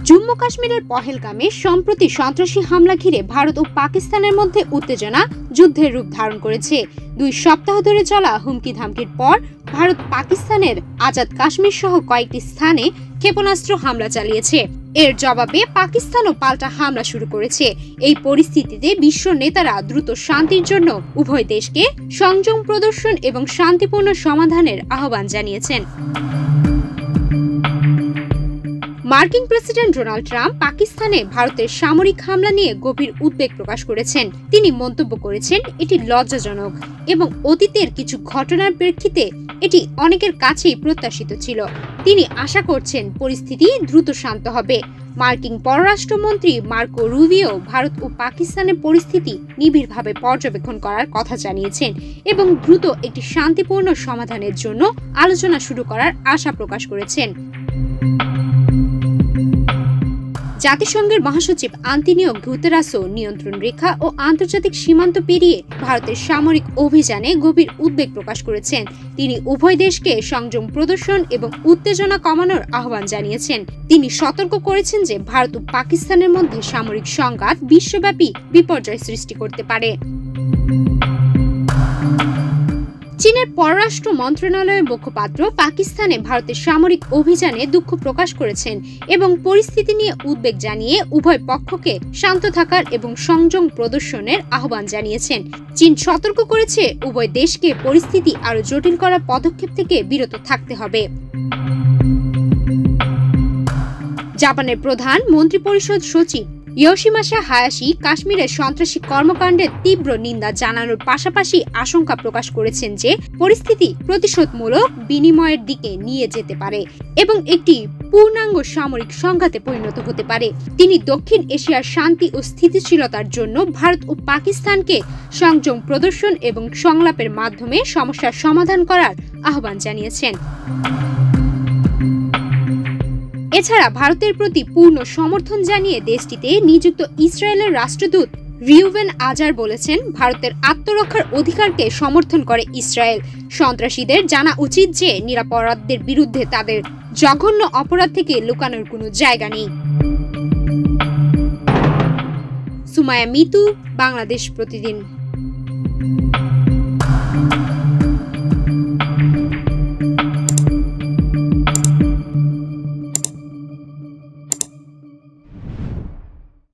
জম্মু কাশ্মীরের পহেলগামে সম্প্রতি সন্ত্রাসী হামলা ঘিরে ভারত ও পাকিস্তানের মধ্যে উত্তেজনা যুদ্ধের রূপ ধারণ করেছে। 2 সপ্তাহ ধরে চলা হুমকি ধামকির পর ভারত পাকিস্তানের আজাদ কাশ্মীর সহ কয়েকটি স্থানে ক্ষেপণাস্ত্র হামলা চালিয়েছে। এর জবাবে পাকিস্তানও পাল্টা হামলা শুরু করেছে। এই পরিস্থিতিতে বিশ্ব নেতারা দ্রুত শান্তির জন্য উভয় দেশকে সংযম প্রদর্শন এবং শান্তিপূর্ণ সমাধানের আহ্বান জানিয়েছেন। মার্কিন প্রেসিডেন্ট ডোনাল্ড ট্রাম্প পাকিস্তানে ভারতের সামরিক হামলা নিয়ে গভীর উদ্বেগ প্রকাশ করেছেন। তিনি মন্তব্য করেছেন, এটি লজ্জাজনক এবং অতীতের কিছু ঘটনার প্রেক্ষিতে এটি অনেকের কাছেই প্রত্যাশিত ছিল। তিনি আশা করছেন পরিস্থিতি দ্রুত শান্ত হবে। মার্কিন পররাষ্ট্রমন্ত্রী মার্কো রুবিও ভারত ও পাকিস্তানের পরিস্থিতি নিবিড়ভাবে পর্যবেক্ষণ করার কথা জানিয়েছেন এবং দ্রুত একটি শান্তিপূর্ণ সমাধানের জন্য আলোচনা শুরু করার আশা প্রকাশ করেছেন। জাতিসংঘের মহাসচিব আন্তোনিও গুতেরাসও নিয়ন্ত্রণ রেখা ও আন্তর্জাতিক সীমান্ত পেরিয়ে ভারতের সামরিক অভিযানে গভীর উদ্বেগ প্রকাশ করেছেন। তিনি উভয় দেশকে সংযম প্রদর্শন এবং উত্তেজনা কমানোর আহ্বান জানিয়েছেন। তিনি সতর্ক করেছেন যে ভারত ও পাকিস্তানের মধ্যে সামরিক সংঘাত বিশ্বব্যাপী বিপর্যয় সৃষ্টি করতে পারে। চীনের পররাষ্ট্র মন্ত্রণালয়ের মুখপাত্র পাকিস্তানে ভারতের সামরিক অভিযানে দুঃখ প্রকাশ করেছেন এবং পরিস্থিতি নিয়ে উদ্বেগ জানিয়ে উভয় পক্ষকে শান্ত থাকার এবং সংযম প্রদর্শনের আহ্বান জানিয়েছেন। চীন সতর্ক করেছে উভয় দেশকে পরিস্থিতি আরও জটিল করার পদক্ষেপ থেকে বিরত থাকতে হবে। জাপানের প্রধান মন্ত্রিপরিষদ সচিব ইয়োশিমাসা হায়াশি কাশ্মীরের সন্ত্রাসী কর্মকাণ্ডের তীব্র নিন্দা জানানোর পাশাপাশি আশঙ্কা প্রকাশ করেছেন যে পরিস্থিতি প্রতিশোধমূলক বিনিময়ের দিকে নিয়ে যেতে পারে এবং একটি পূর্ণাঙ্গ সামরিক সংঘাতে পরিণত হতে পারে। তিনি দক্ষিণ এশিয়ার শান্তি ও স্থিতিশীলতার জন্য ভারত ও পাকিস্তানকে সংযম প্রদর্শন এবং সংলাপের মাধ্যমে সমস্যার সমাধান করার আহ্বান জানিয়েছেন। এছাড়া ভারতের প্রতি পূর্ণ সমর্থন জানিয়ে দেশটিতে নিযুক্ত ইসরায়েলের রাষ্ট্রদূত রিউভেন আজার বলেছেন, ভারতের আত্মরক্ষার অধিকারকে সমর্থন করে ইসরায়েল। সন্ত্রাসীদের জানা উচিত যে নিরপরাধদের বিরুদ্ধে তাদের জঘন্য অপরাধ থেকে লুকানোর কোনো জায়গা নেই। সুমায়া মিতু, বাংলাদেশ প্রতিদিন।